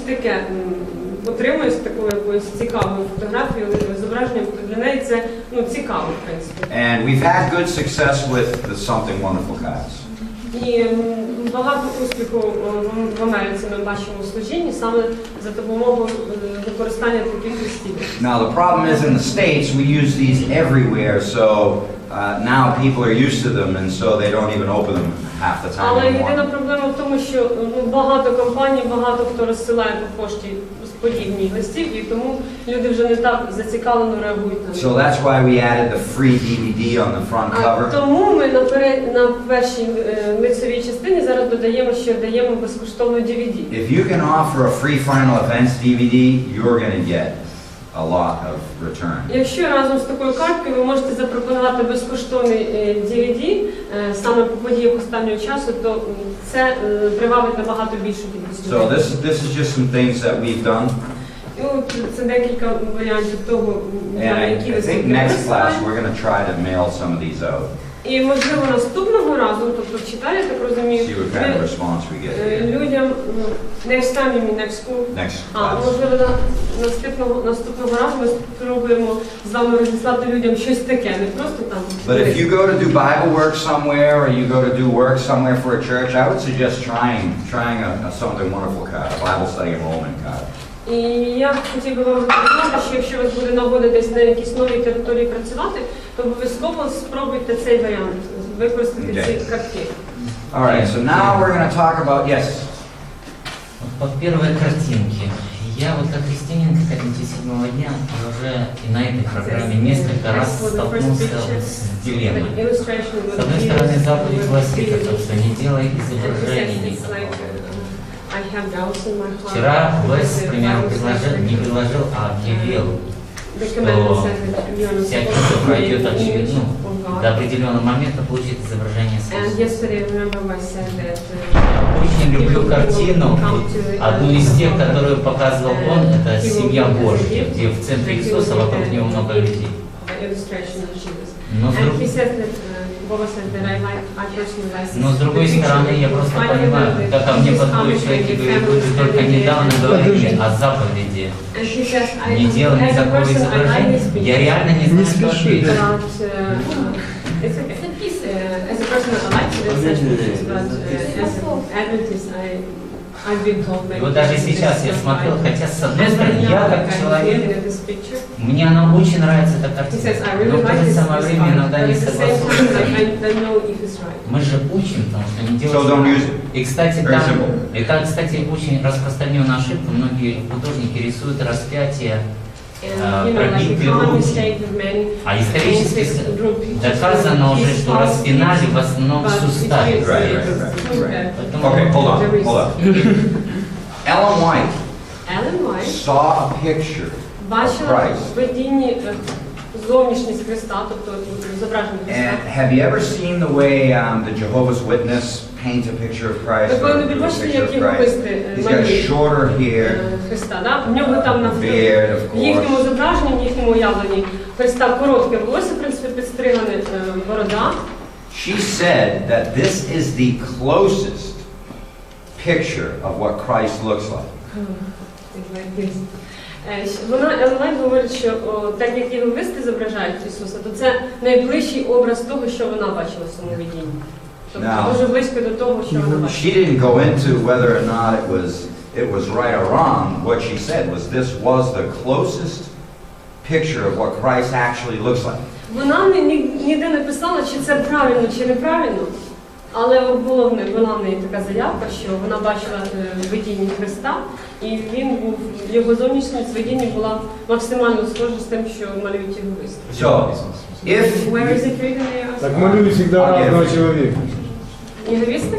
таке отримує з такою якоюсь цікавою фотографією, зображенням, то для неї це цікаво, в принципі. And we've had good success with the Something Wonderful cards. І багато успіху в Америці ми бачимо у служінні саме за допомогою використання таких листів. Now the problem is in the States we use these everywhere, so now people are used to them and so they don't even open them half the time Але anymore. єдина проблема в тому, що багато компаній, багато хто розсилає по пошті подібні листів, і тому люди вже не так зацікавлено реагують на них. So that's why we added the free DVD on the front cover. Тому ми на першій лицевій частині зараз додаємо, що даємо безкоштовну DVD. If you can offer a free final events DVD, you're going to get a lot of return. Якщо разом з такою карткою ви можете запропонувати безкоштовний DVD саме по подіях останнього часу, то це привабить набагато більшу кількість людей. So this is just some things that we've done. Це декілька варіантів того, які I think next class we're going to try to mail some of these out. І можливо наступного разу, тобто в Читалі, так розумію, See what kind of response we get. людям next time, you mean next school? Next class. Можливо, наступного разу ми спробуємо з вами розіслати людям щось таке, не просто там. But if you go to do Bible work somewhere or you go to do work somewhere for a church, I would suggest trying a Something Wonderful card, a Bible study enrollment card. І я хотів би вам запропонувати, що якщо у вас буде нагода десь на якійсь новій території працювати, то обов'язково спробуйте цей варіант, використати ці картки. All right, so now we're going to talk about, yes. По первой картинке. Я вот как христианин, как адвентист 7-го дня, уже и на этой программе несколько раз столкнулся с дилеммой. С одной стороны, заповедь гласит о том, что не делай изображений никакого. Вчера Вес, к примеру, не предложил, а объявил, что всякий, кто пройдет до определенного момента, получит изображение Иисуса. Очень люблю картину, одну из тех, которую показывал он, это «Семья Божья», где в центре Иисуса, вокруг него много людей. Но с другой стороны, я просто понимаю, как ко мне подходит человек и говорит, вы же только недавно говорили о заповеди. Не делай никакого изображения. Я реально не знаю, что ответить. И вот даже сейчас я смотрел, хотя с одной стороны, я как человек, мне она очень нравится, эта картина, но в то же самое время иногда не согласуется. Мы же учим, потому что не делать. И, кстати, там, это, кстати, очень распространенная ошибка. Многие художники рисуют распятие, пробитые руки. А исторически доказано уже, что распинали в основном в суставе. Okay, hold on. Ellen White saw a picture of Christ. And have you ever seen the way the Jehovah's Witness paint a picture of Christ? He's got shorter hair, beard, of course. She said that this is the closest picture of what Christ looks like. Вона говорить, що так як євангелисти зображають Ісуса, то це найближчий образ того, що вона бачила в своєму видінні. Тобто дуже близько до того, що вона бачила. She didn't go into whether or not it was right or wrong. What she said was this was the closest picture of what Christ actually looks like. Вона ніде не писала, чи це правильно, чи неправильно, але була в неї така заявка, що вона бачила видіння Христа, і його зовнішність видіння була максимально схожа з тим, що малюють євангелисти. Where is it written? Так малюють завжди разного чоловіка. Єговисти?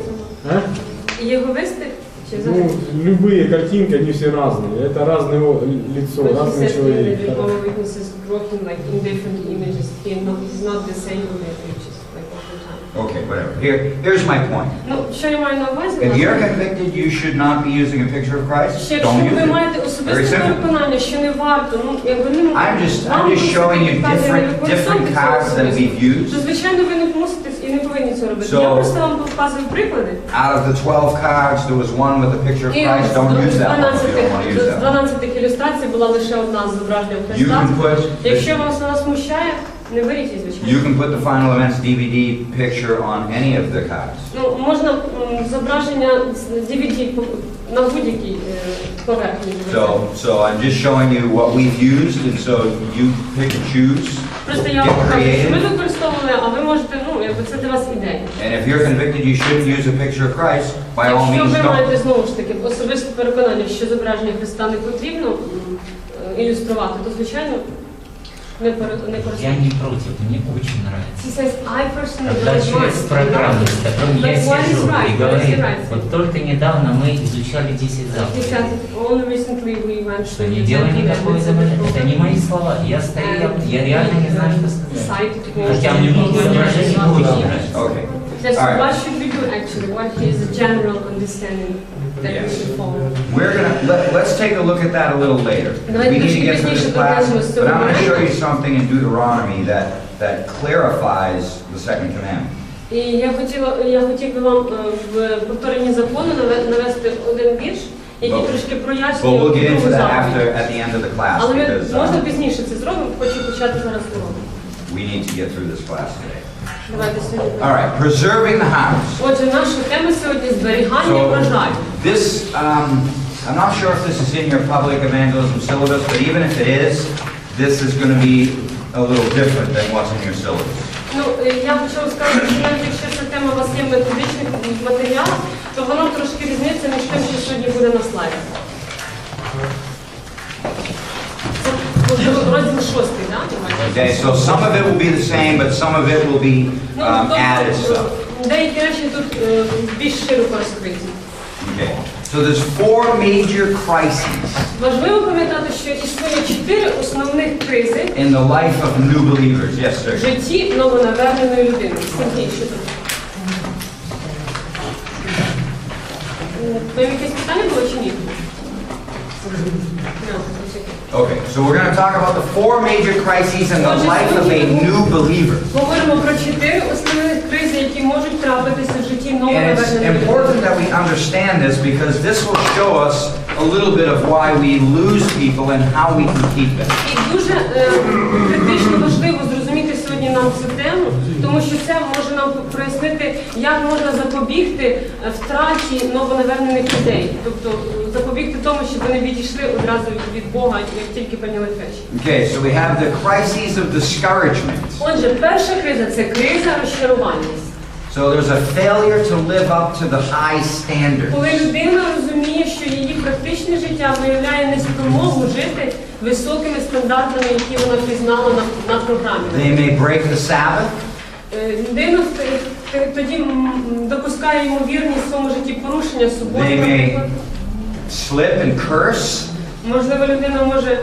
Єговисти? Ну, любые картинки, они все разные. Это разное лицо, разный человек. Okay, whatever. Here's my point. Ну, що я маю на увазі? If you're convicted you should not be using a picture of Christ, Якщо don't use ви маєте it. Very особисте simple. переконання, що не варто, ну, якби не I'm just showing you different cards that we've used. то, звичайно, ви не мусите і не повинні це робити. So, я просто вам показую приклади. Out of the 12 cards, there was one with a picture of І Christ. Don't use that one if you don't want to use з that one. 12 ілюстрацій була лише одна з зображенням You Христа. can put Якщо вас смущає, не беріть її, звичайно. you can put the Final Events DVD picture on any of the cards. Ну, можна зображення з DVD на будь-якій поверхні. So I'm just showing you what we've used, and so you pick and choose. Просто я Get вам покажу, що creative. ми використовували, а ви можете, ну, якби це для вас ідея. And if you're convicted you shouldn't use a picture of Christ, by all Якщо means ви маєте don't. знову ж таки особисте переконання, що зображення Христа не потрібно ілюструвати, то звичайно не Я користуйтесь. не против, мне очень нравится. He says, I personally Когда don't человек с mind. программой, с которым я But what is сижу right? и What is говорит, right? вот только недавно мы изучали 10 He заповедей. said, only recently we went Что through не the делай Ten никакого Commandments изображения. Это не and мои слова. Я стою, я реально не знаю, что сказать. decided to go Хотя to мне the многие изображения очень Commandments. нравятся. Okay. Yes, All right. what should we do actually? What is the general understanding that we Yes. should follow? Let's take a look at that a little later. Давайте We need to трошки get through this пізніше class, повернемось до but I'm going to цього. show you something in Deuteronomy that clarifies the second commandment. І я хотів би вам в повторенні закону навести один вірш, який трошки But прояснює we'll get into другу that заповідь. at the end of the class Але ми because можна пізніше це зробимо, хочу почати зараз урок. we need to get through this class today. Давайте сьогодні. All right, preserving the house. Отже, наша тема сьогодні зберігання врожаю. This, I'm not sure if this is in your public evangelism syllabus, but even if it is, this is going to be a little different than what's in your syllabus. Ну, я хочу вам сказати, що навіть якщо ця тема у вас є в методичних матеріалах, то воно трошки різниця між тим, що сьогодні буде на слайді. Це розділ 6, так? Okay, so some of it will be the same, but some of it will be added stuff. Деякі речі тут більш широко розкриті. Okay, so there's 4 major crises Важливо пам'ятати, що існує 4 основних кризи in the life of new believers. Yes, в sir. житті новонаверненої людини. Сергій, що тут? Вам якесь питання було чи ні? Okay, so we're going to talk about the 4 major crises in the life of a new believer. Говоримо про 4 основних кризи, які можуть трапитися в житті And it's новонаверненої important людини. that we understand this because this will show us a little bit of why we lose people and how we can keep them. І дуже критично важливо зрозуміти сьогодні нам цю тему, тому що це може нам прояснити, як можна запобігти втраті новонавернених людей. Тобто запобігти тому, щоб вони відійшли одразу від Бога, як тільки прийняли хрещення. Okay, so we have the crises of discouragement. Отже, перша криза – це криза розчарування. So there's a failure to live up to the high standards. Коли людина розуміє, що її практичне життя виявляє неспромогу жити високими стандартами, які вона пізнала на програмі. They may break the Sabbath. Людина тоді допускає ймовірність в своєму житті порушення суботи, They may наприклад. slip and curse. Можливо, людина може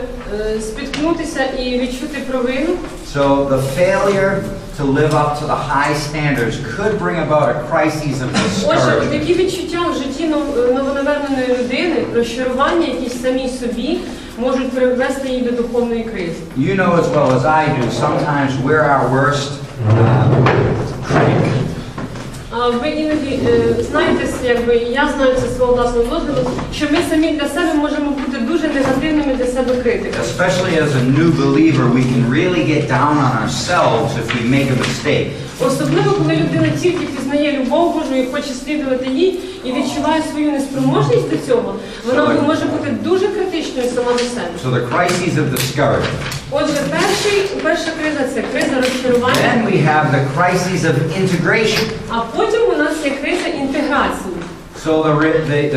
спіткнутися і відчути провину. So the failure to live up to the high standards could bring about a crisis of Отже, discouragement. такі відчуття в житті новонаверненої людини, розчарування якісь самій собі, можуть привести її до духовної кризи. You know as well as I do, sometimes we're our worst critic. Ви іноді знаєте, якби я знаю це з свого власного досвіду, що ми самі для себе можемо бути дуже негативними для себе критиками. Especially as a new believer, we can really get down on ourselves if we make a mistake. Особливо, коли людина тільки пізнає любов Божу і хоче слідувати їй, і відчуває свою неспроможність до цього, вона може бути дуже критичною сама до себе. So the crises of discouragement. Отже, перша криза – це криза розчарування, Then we have the crises of integration. а потім у нас є криза інтеграції. So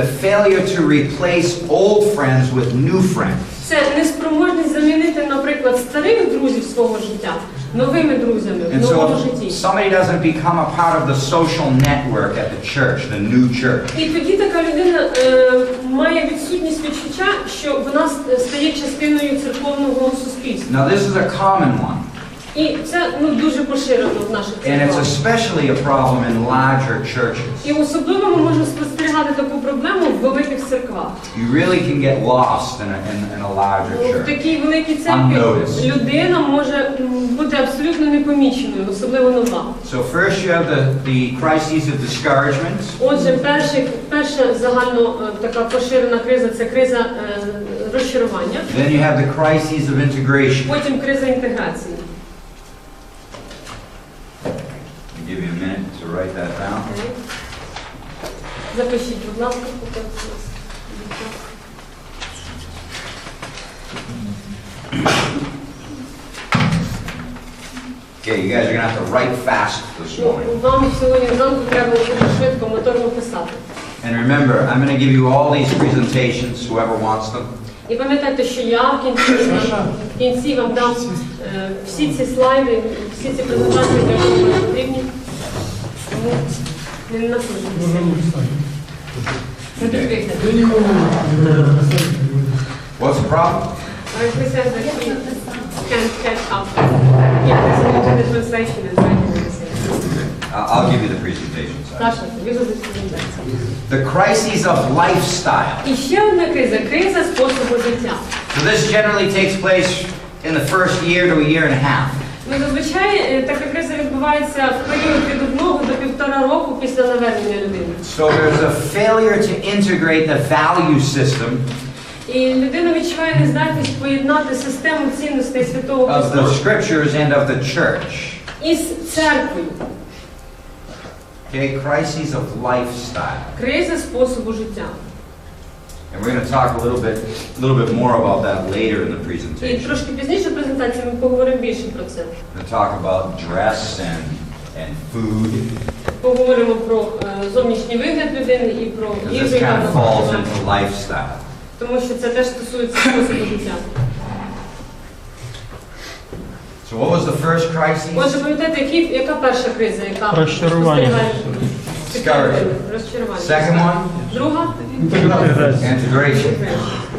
the failure to replace old friends with new friends. Це неспроможність замінити, наприклад, старих друзів свого життя новими друзями в And новому so житті. somebody doesn't become a part of the social network at the church, the new church. І тоді така людина має відсутність відчуття, що вона стає частиною церковного суспільства. Now this is a common one. І це дуже поширено в наших And it's церквах. especially a problem in larger churches. І особливо ми можемо спостерігати таку проблему в великих церквах. You really can get lost in a larger В church. такій великій церкві людина може бути абсолютно непоміченою, особливо нова. So first you have the crises of discouragement. Отже, перша загально така поширена криза – це криза розчарування. Then you have the crises of integration. Потім криза інтеграції. I'll give you a minute to write that down. Запишіть, будь ласка, поки. Okay, you guys are going to have to write fast this morning. Вам сьогодні зранку треба дуже швидко, моторно писати. And remember, I'm going to give you all these presentations, whoever wants them. І пам'ятайте, що я в кінці вам дам всі ці слайди, всі ці презентації, які вам потрібні. Тому не наслухайтеся. Не підвикайте. What's the problem? He says that he can't catch up. He has to do the translation and try to understand. I'll give you the presentation side. Саша, тобі буде презентація. The crises of lifestyle. І ще одна криза – криза способу життя. So this generally takes place in the first year to a year and a half. Зазвичай така криза відбувається в період від 1 до 1,5 року після навернення людини. So there's a failure to integrate the value system І людина відчуває нездатність поєднати систему цінностей Святого of the Христа scriptures and of the church. із церквою. Okay, crises of lifestyle. Криза способу життя. And we're going to talk a little bit more about that later in the І presentation. трошки пізніше в презентації ми поговоримо більше про це. We're going to talk about dress and food. Поговоримо про зовнішній вигляд людини і про Because їжу, this яка kind of falls нас into lifestyle. тому що це теж стосується способу життя. So what was the first crisis? Отже, пам'ятаєте, яка перша криза, яка Розчарування. спостерігає розчарування? Second one? Друга? Integration.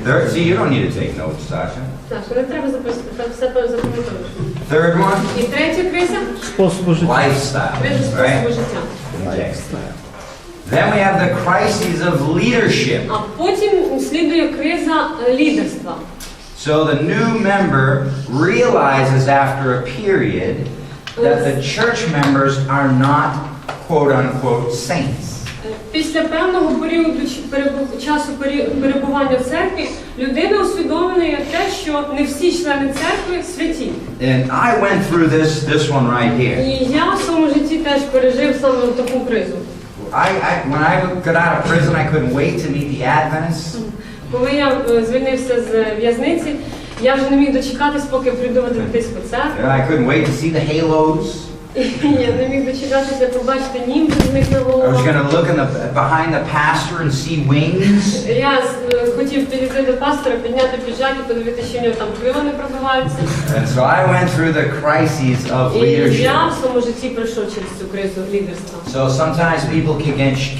Third, see, you don't need to take notes, Sasha. Саша, не треба записувати, так все запам'ятовуєш. Third one? І третя криза? Способу життя. Lifestyle. Криза способу Right? життя. Lifestyle. Then we have the crises of leadership. А потім слідує криза лідерства. So the new member realizes after a period that the church members are not quote-unquote saints. Після певного періоду часу перебування в церкві людина усвідомлює те, що не всі члени церкви святі. And I went through this one right here. І я в своєму житті теж пережив саме таку кризу. When I got out of prison, I couldn't wait to meet the Adventists. Коли я звільнився з в'язниці, я вже не міг дочекатись, поки прийду в адвентистську церкву. I couldn't wait to see the halos. Я не міг дочекатися побачити німби з них на I was головах. going to look behind the pastor and see wings. Я хотів підійти до пастора, підняти піджак і подивитися, що в нього там крила не пробиваються. And so I went through the crises of І leadership. я в своєму житті пройшов через цю кризу лідерства. So sometimes people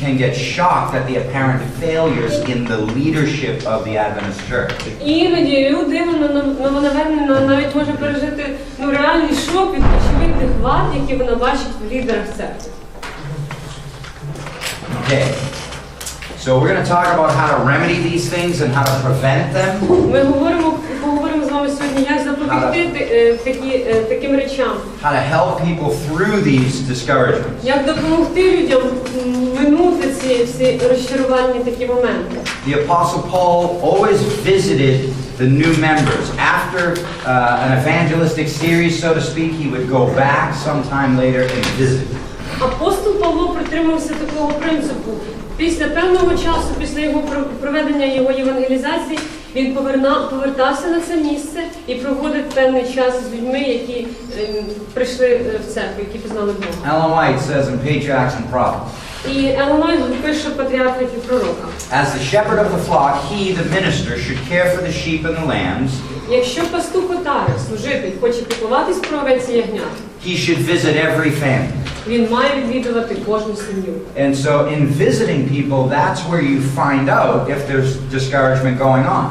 can get shocked at the apparent failures in the leadership of the Adventist church. Іноді людина новонавернена навіть може пережити реальний шок від очевидних вад, які вона бачить в лідерах церкви. Okay. So we're going to talk about how to remedy these things and how to prevent them. Ми поговоримо з вами сьогодні, як запобігти таким речам. How to help people through these discouragements. Як допомогти людям минути ці всі розчарувальні такі моменти. The Apostle Paul always visited the new members. After an evangelistic series, so to speak, he would go back sometime later and visit. Апостол Павло притримувався такого принципу. Після певного часу, після проведення його євангелізації, він повертався на це місце і проводив певний час з людьми, які прийшли в церкву, які пізнали Бога. Ellen White says in Patriarchs and Prophets, І Елен Вайт пише в Патріархах і Пророках. as the shepherd of the flock, he, the minister, should care for the sheep and the lambs. Якщо пастух отари, служитель, хоче піклуватись про овець і ягнят, He should visit every family. він має відвідувати кожну сім'ю. And so in visiting people, that's where you find out if there's discouragement going on.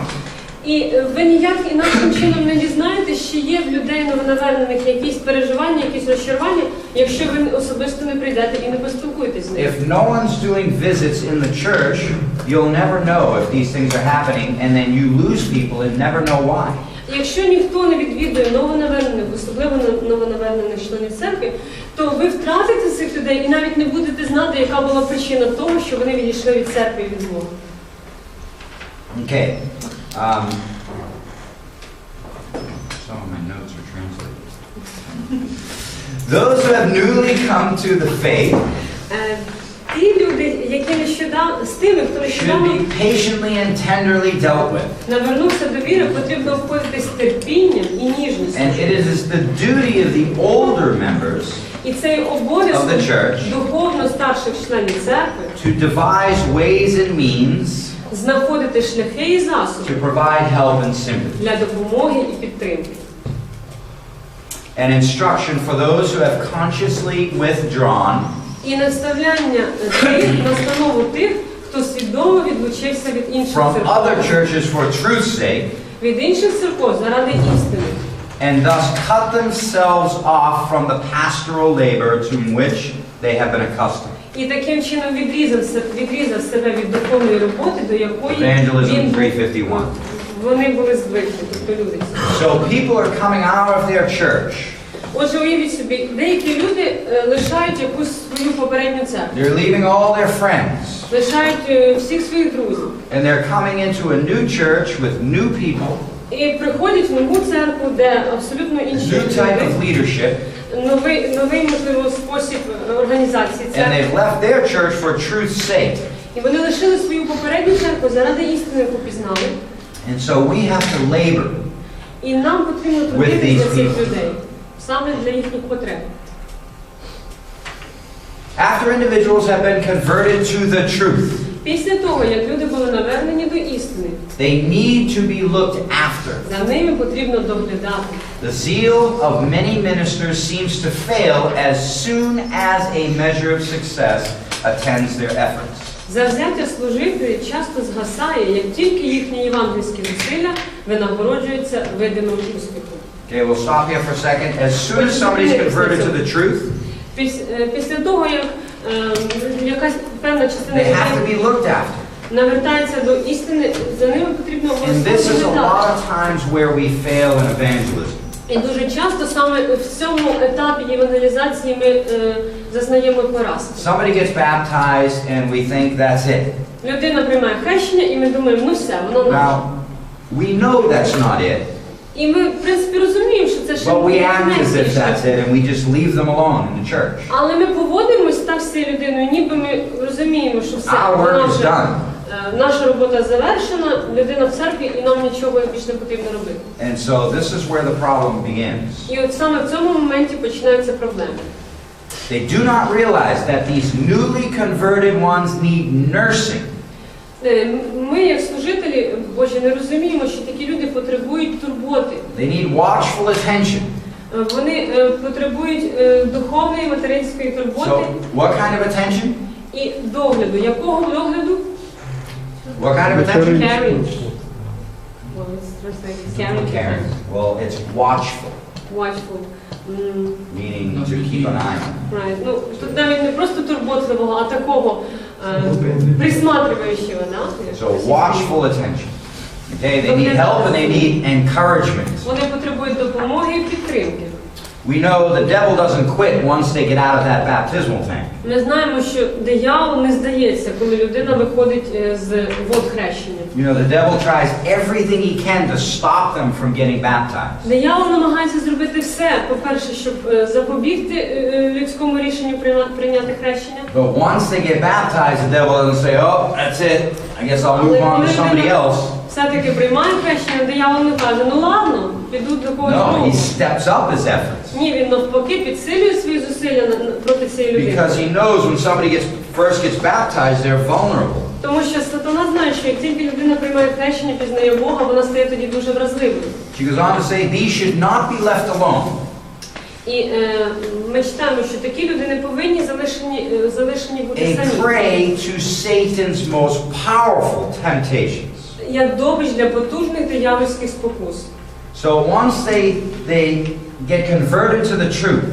І ви ніяк інакшим чином не дізнаєтесь, чи є в людей новонавернених якісь переживання, якісь розчарування, якщо ви особисто не прийдете і не поспілкуєтесь з ними. If no one's doing visits in the church, you'll never know if these things are happening, and then you lose people and never know why. Якщо ніхто не відвідує новонавернених, особливо новонавернених членів церкви, то ви втратите цих людей і навіть не будете знати, яка була причина того, що вони відійшли від церкви і від Бога. Okay. Some of my notes are translated. Those who have newly come to the faith Ті люди, які нещодавно, з тими, хто should нещодавно be patiently and tenderly dealt with. навернувся до віри, потрібно обходитись терпінням і ніжністю. And it is the duty of the older members І цей обов'язок of the church духовно старших членів церкви to devise ways and means знаходити шляхи і засоби to provide help and sympathy. для допомоги і підтримки. And instruction for those who have consciously withdrawn І наставляння тих, настанову тих, хто свідомо відлучився від інших from церков, other churches for truth's sake, від інших церков заради істини, and thus cut themselves off from the pastoral labor to which they have been accustomed. і таким чином відрізав себе від духовної роботи, до якої Evangelism 3:51. вони були звикли, тобто люди. So people are coming out of their church. Отже, уявіть собі, деякі люди лишають якусь свою попередню церкву, They're leaving all their friends. лишають всіх своїх друзів. And they're coming into a new church with new people, І приходять в нову церкву, де абсолютно інші new type of люди, leadership, новий, можливо, спосіб організації and церкви. they've left their church for truth's sake. І вони лишили свою попередню церкву заради істини, яку пізнали. And so we have to labor І нам потрібно With трудитися these для цих people. людей, саме для їхніх потреб. after individuals have been converted to the truth. Після того, як люди були навернені до істини, They need to be looked after. за ними потрібно доглядати. The zeal of many ministers seems to fail as soon as a measure of success attends their efforts. Завзяття служителів часто згасає, як тільки їхні євангельські зусилля винагороджуються видимим успіхом. Okay, we'll stop here for a second. As soon as somebody's converted to the truth, Після того, як якась певна частина they have to людей be looked after. навертається до істини, за ними потрібно And this is a lot доглядати. of times where we fail in evangelism. І дуже часто саме в цьому етапі евангелізації ми зазнаємо поразки. Somebody gets baptized and we think that's it. Людина приймає хрещення і ми думаємо, ну все, воно наше. Now, we know that's not it, І ми, в принципі, розуміємо, що це ще but we не act as if кінець. that's it and we just leave them alone in the church. Але ми поводимось так з цією людиною, ніби ми розуміємо, що все, Our work is done. наша робота завершена, людина в церкві, і нам нічого більше не потрібно робити. And so this is where the problem begins. І от саме в цьому моменті починаються проблеми. They do not realize that these newly converted ones need nursing. Ми, як служителі Божі, не розуміємо, що такі люди потребують турботи. They need watchful attention. Вони потребують духовної, материнської турботи. So, what kind of attention? І догляду. Якого догляду? What kind of attention? Caring. Well, it's translated caring. Caring. Well, it's watchful, Watchful. meaning to keep an eye on. Right. Ну, тут навіть не просто турботливого, а такого присматриваючого, да? So, watchful attention. Okay, they need help and they need encouragement. Вони потребують допомоги і підтримки. We know the devil doesn't quit once they get out of that baptismal tank. Ми знаємо, що диявол не здається, коли людина виходить з вод хрещення. You know, the devil tries everything he can to stop them from getting baptized. Диявол намагається зробити все, по-перше, щоб запобігти людському рішенню прийняти хрещення. But once they get baptized, the devil doesn't say, oh, that's it. I guess I'll move on to somebody else. Все-таки приймає хрещення, диявол не каже, ну ладно, піду до когось No, другого. he steps up his efforts. Ні, він навпаки підсилює свої зусилля проти цієї людини. Because he knows when somebody first gets baptized, they're vulnerable. Тому що сатана знає, що як тільки людина приймає хрещення, пізнає Бога, вона стає тоді дуже вразливою. She goes on to say, these should not be left alone. І ми читаємо, що такі люди не повинні залишені бути A самі. prey to Satan's most powerful temptations. як добич для потужних диявольських спокус. So once they get converted to the truth,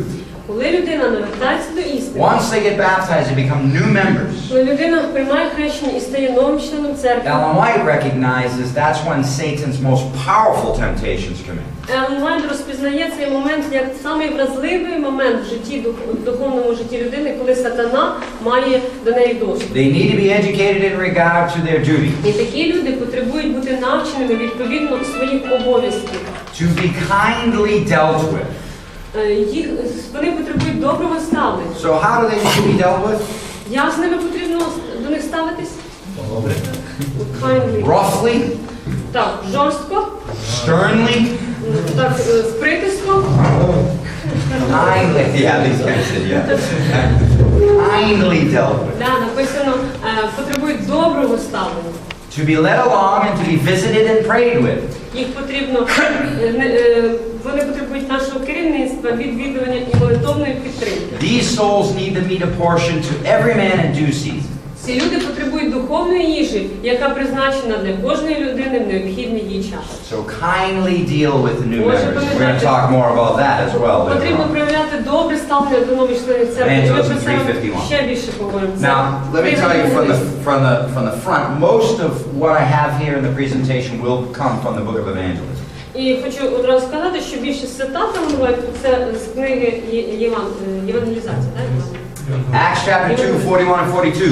Коли людина навертається до істини, once they get baptized, they become new members. коли людина приймає хрещення і стає новим членом церкви, Ellen White recognizes that's when Satan's most powerful temptations come in. Елен Вайт розпізнає цей момент як самий вразливий момент в житті, в духовному житті людини, коли сатана має до неї доступ. They need to be educated in regard to their duty, І такі люди потребують бути навченими відповідно своїх обов'язків. to be kindly dealt with. Вони потребують доброго ставлення. So how do they need to be dealt with? Як з ними потрібно до них ставитись? Kindly. Roughly? Так, жорстко, Sternly? так, з притиском. Kindly? Yeah, these guys said yeah. Kindly dealt with. Да, написано, потребують доброго ставлення. To be led along and to be visited and prayed with. Їх потрібно, вони потребують нашого керівництва, відвідування і молитовної підтримки. These souls need the meat apportioned to every man in due season. Ці люди потребують духовної їжі, яка призначена для кожної людини в необхідний їй час. So kindly deal with the new members. We're going to talk more about that as well later Потрібно on. проявляти добре ставлення до нових членів церкви. Ми про це 3:51. ще більше поговоримо. Now, let me tell you from the front, most of what I have here in the presentation will come from the book of evangelism. І хочу одразу сказати, що більше цитат це з книги Євангелізації. Acts chapter 2, 41 and 42.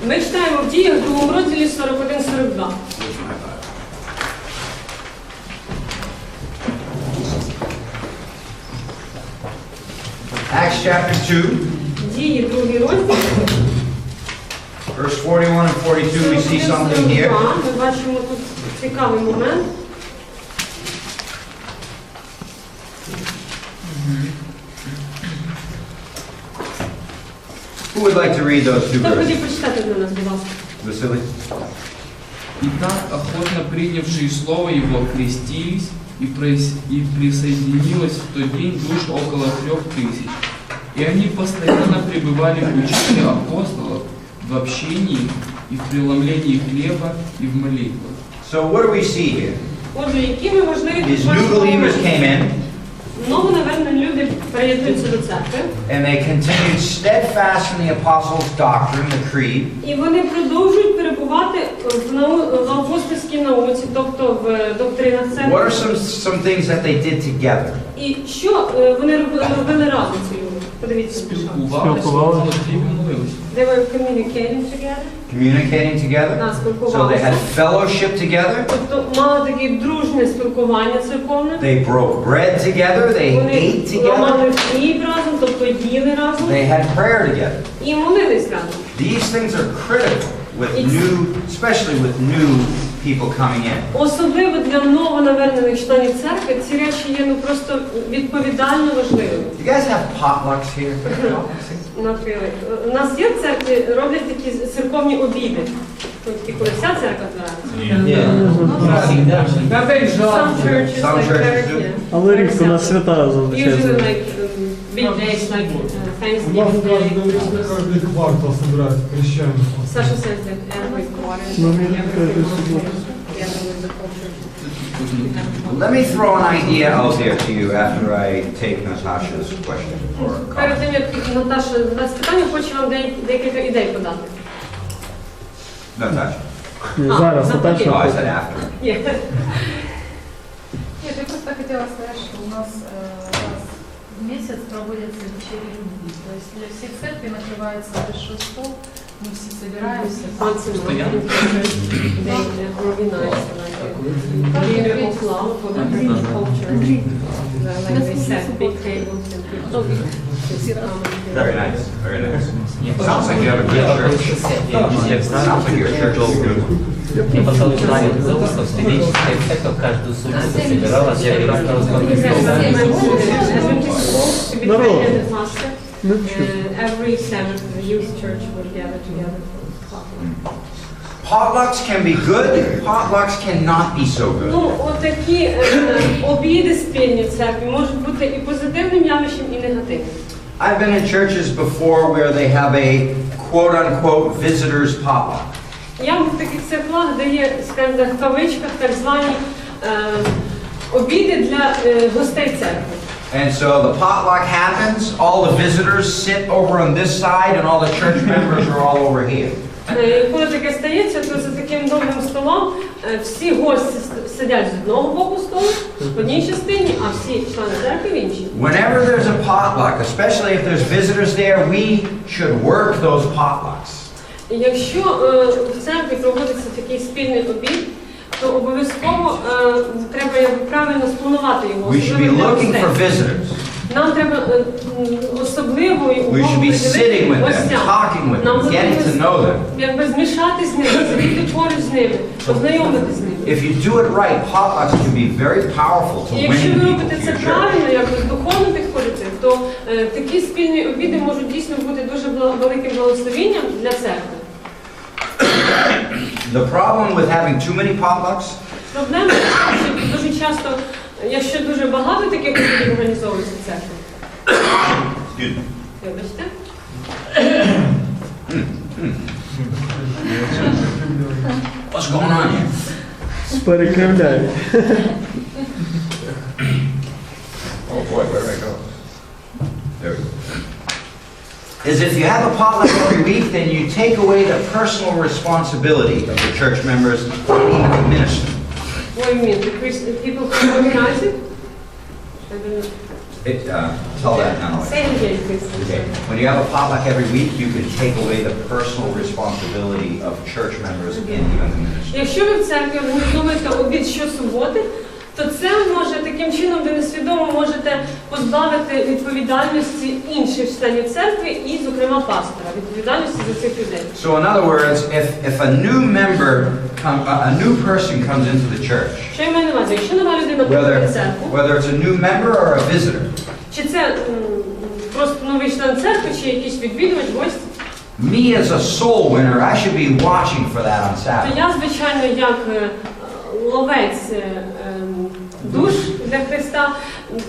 Ми читаємо в Діях, 2 розділі 41-42. Acts chapter 2, Дії, 2 розділ. verse 41 and 42, we see something here. Ми бачимо тут цікавий момент. Who would like to read those two Хто verses? хотів прочитати для нас, будь ласка? Vasily? Итак, охотно принявшие слово его крестились, и присоединилось в тот день душ около 3000. И они постоянно пребывали в учении апостолов, в общении и в преломлении хлеба и в молитвах. So what do we see here? Отже, які ми важливі These new believers came in, новонавернені люди приєднуються до церкви, and they continued steadfast in the apostles' doctrine, the creed, і вони продовжують перебувати в апостольській науці, тобто в доктринах What церкви. are some things that they did together? І що вони робили разом ці люди? Подивіться. Спілкувалися, молодці молилися. They were communicating together. Communicating together? Да, So they спілкувалися. had fellowship together, Тобто мали таке дружне спілкування церковне. they broke bread together, they ate Вони together, ламали хліб разом, тобто їли разом. they had prayer together. І молились разом. These things are critical with especially with new people coming in. Особливо для новонавернених членів церкви ці речі є просто відповідально важливими. Do you guys have potlucks here? Not really. У нас є в церкві, роблять такі церковні обіди. Такі, коли вся церква збирається. Всегда. Some churches Some like churches that, do. yeah. Але рідко на свята зазвичай. Usually like big days like Thanksgiving Day, Christmas. Каждый квартал собирают крещаний. Sasha says that every quarter, Ну, every мені кажуть, Christmas, together with the whole church. Let me throw an idea out there to you after I take Natasha's question or Перед comment. тим, як Наташа задасть питання, хочу вам декілька ідей подати. Natasha. Зараз, навпаки. Oh, I Наташа. said after. Є. Нет, я просто хотела сказать, что у нас раз в месяц проводятся вечери любви. То есть для всех церкви накрывается большой стол, мы все собираемся. Once a month, they organize like a dinner of love for the whole church. Like they set big tables and people sit down. Very nice, very nice. Sounds like you have a good church. Sounds like your church is good. Я послал человек за устав, студенческая церковь каждую субботу собиралась, я говорю, что Народ. Every Sabbath, the youth church would gather together for coffee. Potlucks can be good, potlucks cannot be so good. Ну, отакі обіди спільні в церкві можуть бути і позитивним явищем, і негативним. I've been in churches before where they have a quote-unquote visitors potluck. Я в таких церквах, де є, скажімо, в кавичках так звані обіди для гостей церкви. And so the potluck happens, all the visitors sit over on this side and all the church members are all over here. Коли таке стається, то за таким довгим столом всі гості сидять з одного боку столу, в одній частині, а всі члени церкви в іншій. Whenever there's a potluck, especially if there's visitors there, we should work those potlucks. І якщо в церкві проводиться такий спільний обід, то обов'язково треба правильно спланувати його. We should be looking for visitors. Нам треба особливої We should be sitting with them, talking with them, getting to know them. Якби змішати з ними, сидіти поруч з ними, познайомитися з ними. If you do it right, potlucks can be very powerful to І win якщо ви people робите to це your church. правильно, якби духовно підходите, то такі спільні обіди можуть дійсно бути дуже великим благословенням для церкви. The problem with having too many potlucks Проблема, що дуже часто, якщо дуже багато таких обідів організовується в церкві, вибачте, What's going on here? Перекривляє. Oh boy, where did I go? There we go. Is if you have a potluck every week, then you take away the personal responsibility of the church members and even the minister. what do you mean? The people who organize it? Tell that now. Say it again, please. Okay. When you have a potluck every week, you can take away the personal responsibility of church members and even the minister. Якщо ви в церкві організовуєте обід щосуботи, то це може таким чином, ви несвідомо можете позбавити відповідальності інших членів церкви і, зокрема, пастора, відповідальності за цих людей. So in other words, if a new person comes into the church, Що я маю на увазі? Якщо нова людина приходить в церкву, whether it's a new member or a visitor, чи це просто новий член церкви, чи якийсь відвідувач, гость, me as a soul winner, I should be watching for that on то Sabbath. я, звичайно, як ловець душ для Христа,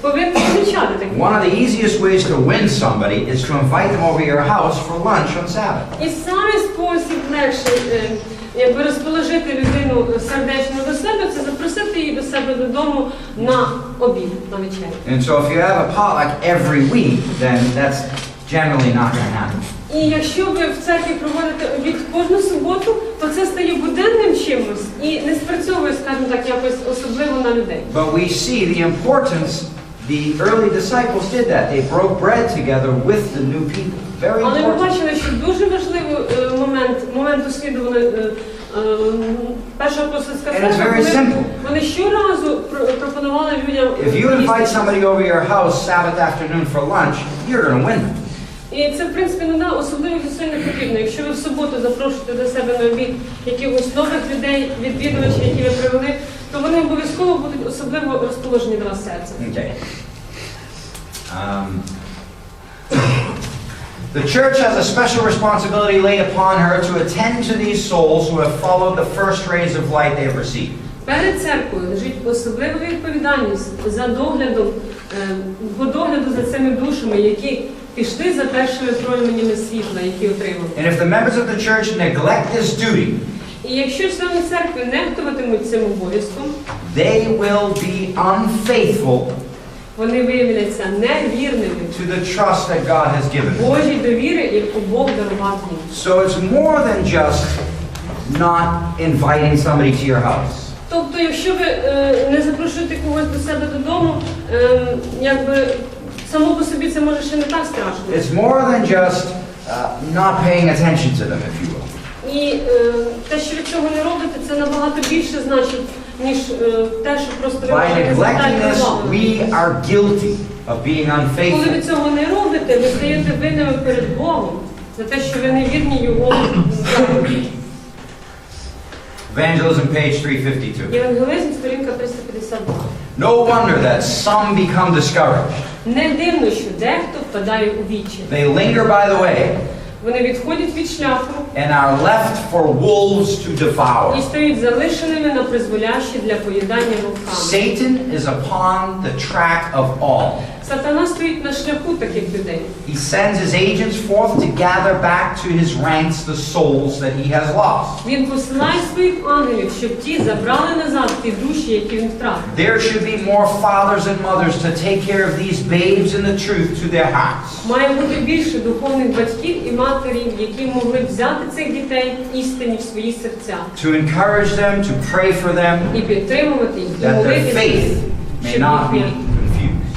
повинен помічати таке. One of the easiest ways to win somebody is to invite them over your house for lunch on Sabbath. І саме спосіб легший, якби розположити людину сердечно до себе, це запросити її до себе додому на обід, на вечерю. And so if you have a potluck every week, then that's generally not going to happen. І якщо ви в церкві проводите обід кожну суботу, то це стає буденним чимось і не спрацьовує, скажімо так, якось особливо на людей. But we see the importance, the early disciples did that. They broke bread together with the new people. Very Але ми important. бачили, що дуже важливий момент дослідження першого апостольського And it's very церкви, simple. вони щоразу пропонували людям If you invite їсти. somebody over your house Sabbath afternoon for lunch, you're going to win them. І це, в принципі, особливих зусиль не потрібно. Якщо ви в суботу запрошуєте до себе на обід якихось нових людей, відвідувачів, які ви привели, то вони обов'язково будуть особливо розположені до вас серцем. Okay. The church has a special responsibility laid upon her to attend to these souls who have followed the first rays of light they have received. Перед церквою лежить особлива відповідальність за догляду за цими душами, які пішли за першими променями світла, які отримали. And if the members of the church neglect this duty, І якщо члени церкви нехтуватимуть цим обов'язком, they will be unfaithful вони виявляться невірними to the trust that God has given. Божій довіри, яку Бог дарував їм. So it's more than just not inviting somebody to your house. Тобто, якщо ви не запрошуєте когось до себе додому, якби само по собі це може ще не так страшно. It's more than just not paying attention to them, if you will. І те, що ви цього не робите, це набагато більше значить, ніж те, що просто ви By можете neglecting звертати this, увагу. we are guilty of being Коли ви unfaithful. цього не робите, ви стаєте винними перед Богом за те, що ви не вірні Його заповіді. Evangelism, page 352. Євангелизм, сторінка 352. No wonder that some become discouraged. Не дивно, що дехто впадає у відчай. They linger by the way Вони відходять від шляху and are left for wolves to devour. і стають залишеними на призволяще для поїдання вовками. Satan is upon the track of all. Сатана стоїть на шляху таких людей. He sends his agents forth to gather back to his ranks the souls that he has lost. Він посилає своїх ангелів, щоб ті забрали назад ті душі, які він втратив. There should be more fathers and mothers to take care of these babes in the truth to their hearts. Має бути більше духовних батьків і матерів, які могли б взяти цих дітей істині в свої серця. To encourage them, to pray for them, І підтримувати їх, і that their молитися, faith may not be confused.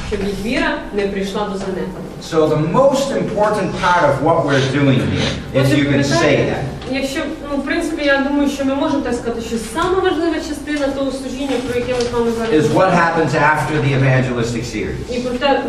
щоб їх віра не прийшла до занепаду. So the most important part of what we're doing here, if you can say that, Якщо, в принципі, я думаю, що ми можемо так сказати, що сама важлива частина того служіння, про яке ми з вами зараз is what happens after the evangelistic series. і про те,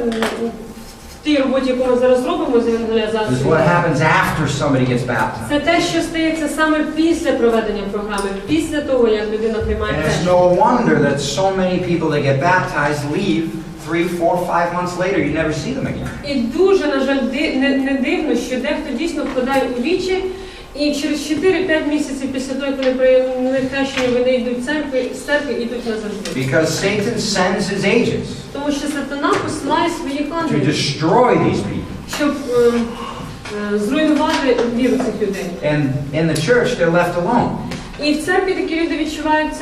в тій роботі, яку ми зараз робимо з Is евангелізацією, what happens after somebody gets baptized. це те, що стається саме після проведення програми, після того, як людина приймає And it's хрещення. no wonder that so many people that get baptized leave 3, 4, 5 months later. You never see them again. І дуже, на жаль, не дивно, що дехто дійсно впадає у вічі, і через 4-5 місяців після того, коли прийняли хрещення, вони йдуть з церкви і йдуть назавжди. Because Satan sends his agents Тому що Сатана посилає своїх to ангелів, destroy these people. щоб зруйнувати віру цих людей. And in the church, they're left alone. І в церкві такі люди відчувають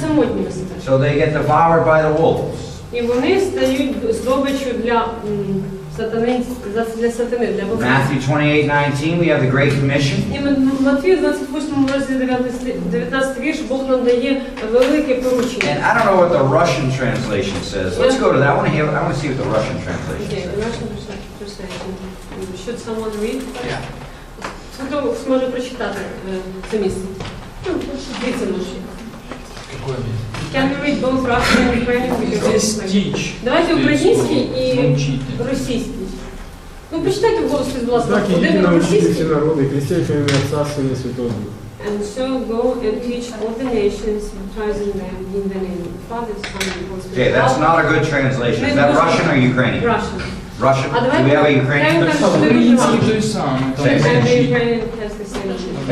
самотніми себе. So they get devoured by the wolves. І вони стають здобиччю для сатани, для богів. Matthew 28:19, we have the Great Commission. І в Матвію 28 розділі 19 вірш Бог нам дає велике поручення. And I don't know what the Russian translation says. Let's go to that. I want to see what the Russian translation Okay, says. Russian translation. Should someone read? Yeah. Хто зможе прочитати це місце? Дивіться може. Can you read both Russian and Ukrainian? Здесь teach. Давайте український і Научите. російський. Ну, прочитайте вголос, будь ласка, Так, один иди на научите все російський. народы, крестите во имя Отца, Сына и Святого Духа. And so go and teach all the nations, baptizing them in the name of the Father, Son, and Holy Spirit. Okay, that's not a good translation. Is that Russian or Ukrainian? Russian. Russian? А Do давайте we have a Ukrainian? Український той самий. там Same. And the теж. Ukrainian has the same.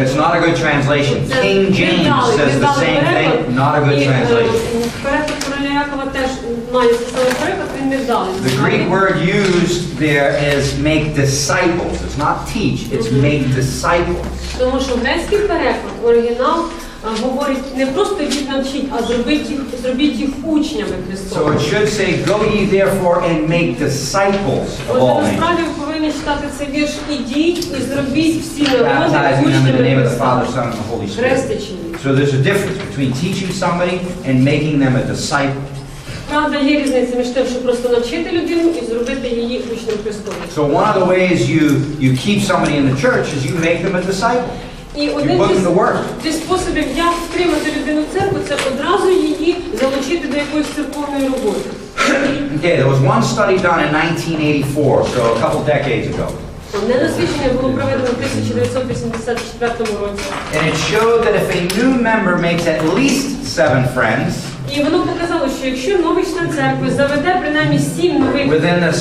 It's not a good translation. King James says the same thing. Not a good translation. Переклад короля Якова теж має цей самий переклад, він не вдалий. The Greek word used there is make disciples. It's not teach, it's make disciples. Тому що грецький переклад, оригінал, говорить не просто їх навчіть, а зробіть їх учнями So Христовими. it should say, go ye therefore and make disciples of all Отже, nations, насправді ви повинні читати цей вірш «Ідіть і зробіть всі народи baptizing them in the name of the Father, учнями Son, and the Holy Spirit. Хрестячи їх». So there's a difference between teaching somebody and making them a disciple. Правда, є різниця між тим, щоб просто навчити людину і зробити її учнем Христовим. So one of the ways you keep somebody in the church is you make them a disciple. І You один put them to work. зі способів, як втримати людину в церкву, це одразу її залучити до якоїсь церковної роботи. Okay, there was one study done in 1984, so a couple decades ago. Одне дослідження було проведено в 1984 році. And it showed that if a new member makes at least 7 friends І воно показало, що якщо новий член церкви заведе принаймні 7 нових within the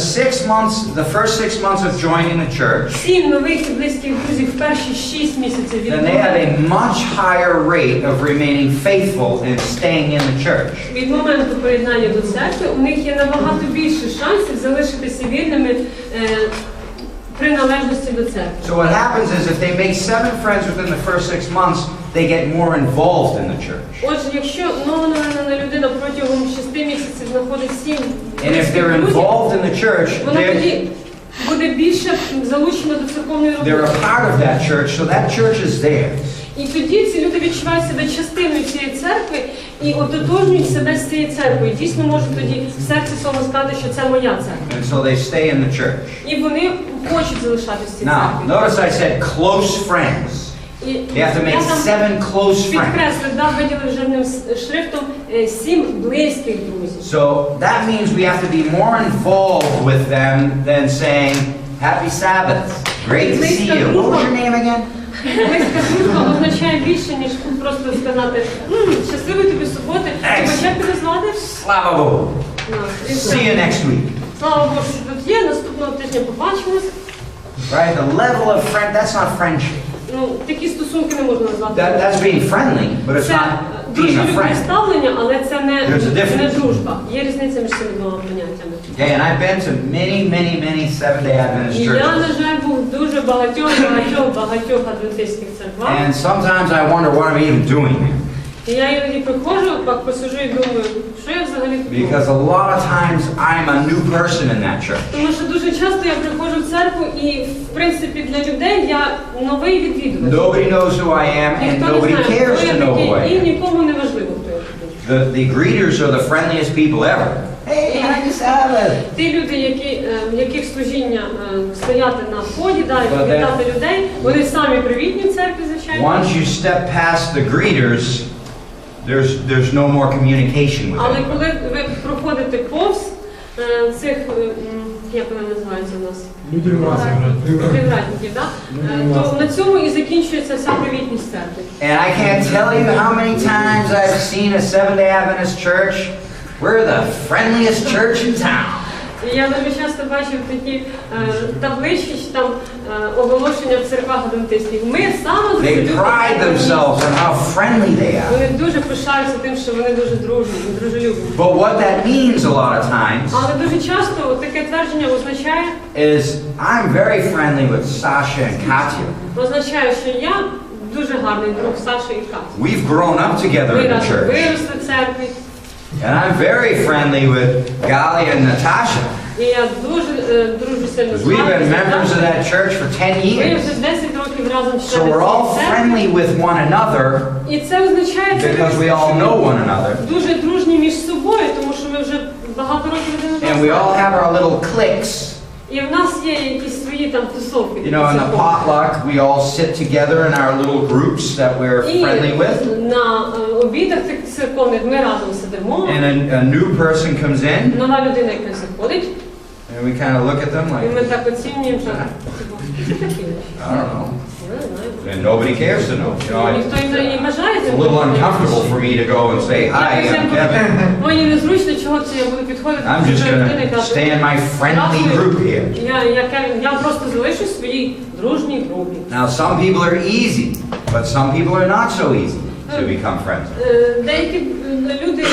first 6 months of joining the church, 7 нових і близьких друзів в перші 6 місяців від then they have a much higher rate of remaining faithful and staying in the church. від моменту приєднання до церкви у них є набагато більше шансів залишитися вірними приналежності до церкви. So what happens is if they make 7 friends within the first 6 months, they get more involved in the church. Отже, якщо новонароджена людина протягом 6 місяців знаходить 7 And if they're друзів, involved in the church, вона тоді буде більше залучена до церковної they're роботи. a part of that church, so that church is theirs. І тоді ці люди відчувають себе частиною цієї церкви і ототожнюють себе з цією церквою. І дійсно можуть тоді в серці своєму сказати, що це моя церква. And so they stay in the church. І вони хочуть залишатися в цій Now, церкві. notice I said close friends. І You have to я make там 7 close friends. підкреслив, виділив жирним шрифтом 7 близьких друзів. So that means we have to be more involved with them than saying, Happy Sabbath, great to see you. What was your name again? Близька дружба означає більше, ніж просто сказати щасливої тобі суботи, чи як тебе звати? Slava Bogu. See you next week. Слава Богу, що тут є, наступного тижня побачимось. Right? The level of friend, that's not friendship. Ну, такі стосунки не можна назвати. That's being friendly, but it's Це not. being a дружелюбне friend. ставлення, але це There's a difference. не дружба. Є різниця між цими двома поняттями. Okay, and I've been to many Seventh-day Adventist І я, churches. на жаль, був в дуже багатьох адвентистських церквах. And sometimes I wonder what I'm even doing here. І я іноді приходжу, так посиджу і думаю, що я взагалі тут роблю? Because a lot of times I'm a new person in that church. Тому що дуже часто я приходжу в церкву і, в принципі, для людей я новий відвідувач. Nobody knows who I am and Ніхто не nobody знає, cares хто я to know who I такий, і am. нікому не важливо, хто я такий. The greeters are the friendliest people ever. Hey, happy Sabbath! Ті люди, яких служіння стояти на вході, да, і But then- вітати людей, вони самі привітні в церкві, звичайно. Once you step past the greeters, there's no more communication with Але them. коли ви проходите повз цих, як вони називаються у нас? Люди в масах. Привратників, да? То на цьому і закінчується вся привітність церкви. And I can't tell you how many times I've seen a Seventh-day Adventist church. We're the friendliest church in town. І я дуже часто бачив такі таблички, чи там оголошення в церквах адвентистських. Ми саме They pride themselves on how friendly they are. Вони дуже пишаються тим, що вони дуже дружні, дружелюбні. But what that means a lot of times Але дуже часто таке твердження означає, is I'm very friendly with Sasha and Katya. означає, що я дуже гарний друг Саші і Каті. We've grown up together Ми in the разом church. виросли в церкві. And I'm very friendly with Gali and Natasha. І я дуже дружу сильно з Because we've been members of Катю. that church for 10 Ми years. вже 10 років разом So членами we're all цієї церкви. friendly with one another І це означає, because we all know one another. дуже дружні між собою, тому що ми вже багато років один And we all одного. have our little cliques. І в нас є якісь свої там тусовки. You know, in the potluck, we all sit together in our little groups that we're friendly with. І на обідах таких церковних ми разом сидимо. And a new person comes in, Нова людина якась заходить, and we kind of look at them і ми like, так оцінюємо, що це такі. I don't know. Я не знаю. And nobody cares to know. You know, Ніхто і бажає it's a little uncomfortable for me to go and say, hi, I'm Kevin. Мені незручно, чого це я буду підходити I'm до just цієї going людини і to казати, stay in my friendly group here. Я Кевін, я просто залишу своїй дружній групі. Now, some people are easy, but some people are not so easy to become friends. Деякі люди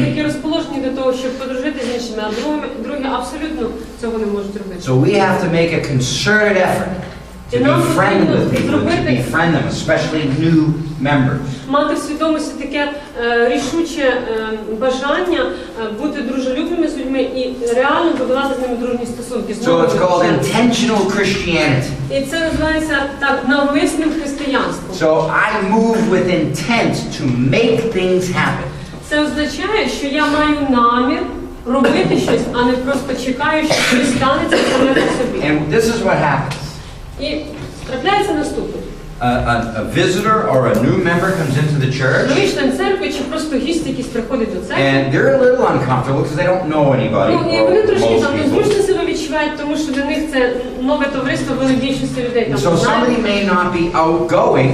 такі розположені до того, щоб подружити з іншими, а другі абсолютно цього не можуть робити. So we have to make a concerted effort to be friendly with people and to befriend them, especially new members. Мати в свідомості таке рішуче бажання бути дружелюбними з людьми і реально будувати з ними дружні стосунки. So it's called intentional Christianity. І це називається так навмисним християнством. So I move with intent to make things happen. Це означає, що я маю намір робити щось, а не просто чекаю, що щось станеться саме по собі. And this is what happens. І трапляється наступне. A visitor or a new member comes into the church, Новий член церкви чи просто гість якийсь приходить до церкви. and they're a little uncomfortable because they don't know anybody, Ну, і or вони трошки most там people. незручно себе відчувають, тому що для них це нове товариство, вони більшості людей там So somebody знають. may not be outgoing,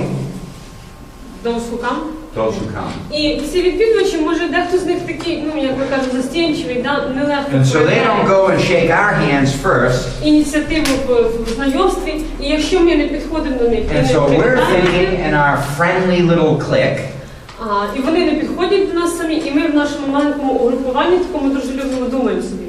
Those who come. those who come. І ці відвідувачі, може, дехто з них такий, ну, як ви кажете, застінчивий, да, нелегко And so they don't проявляє go and shake our hands first. ініціативу в знайомстві, і якщо ми не підходимо до них, і And не so we're привітаємо thinking їх, in our friendly little clique, і вони не підходять до нас самі, і ми в нашому маленькому угрупуванні, такому дружелюбному, думаємо собі.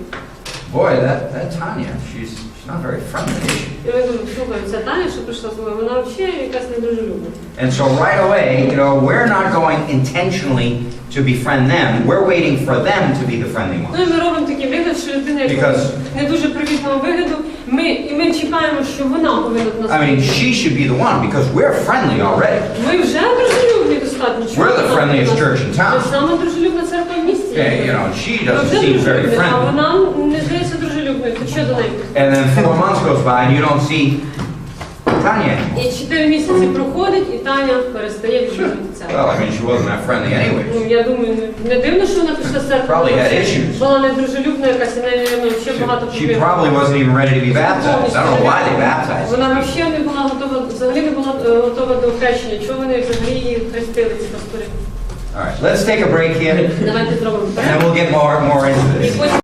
boy, that Tanya, she's not very friendly, is she? І ми думаємо, слухай, ця Таня, що прийшла з нами, вона взагалі якась недружелюбна. And so right away, you know, we're not going intentionally to befriend them. We're waiting for them to be the friendly Ну ones. і ми робимо такий вигляд, що людина, яка Because- не дуже привітного вигляду, ми чекаємо, що вона повинна до нас I mean, прийти. she should be the one because we're friendly already. Ми вже дружелюбні достатньо. Чого We're the вона friendliest до нас? church in town. Ми сама дружелюбна церква в місті. Okay, you know, she Ми doesn't вже seem very дружелюбні, а friendly. вона не здається дружелюбною. То що до неї? And then 4 months goes by and you don't see Tanya anymore. І 4 місяці проходить, і Таня перестає відвідувати церкву. Well, I mean, she wasn't that friendly anyway. Ну, я думаю, не дивно, що вона пішла з церкви. Probably had Вона issues. була недружелюбна якась, і в неї, мабуть, ще багато She проблем. probably wasn't even ready to be baptized. I don't know why they baptized her. Вона взагалі не була готова, взагалі не була готова до хрещення. Чого вони взагалі її хрестили, ці пастори? All right, let's take a break here, Давайте зробимо and перерву. then we'll get more into І this. потім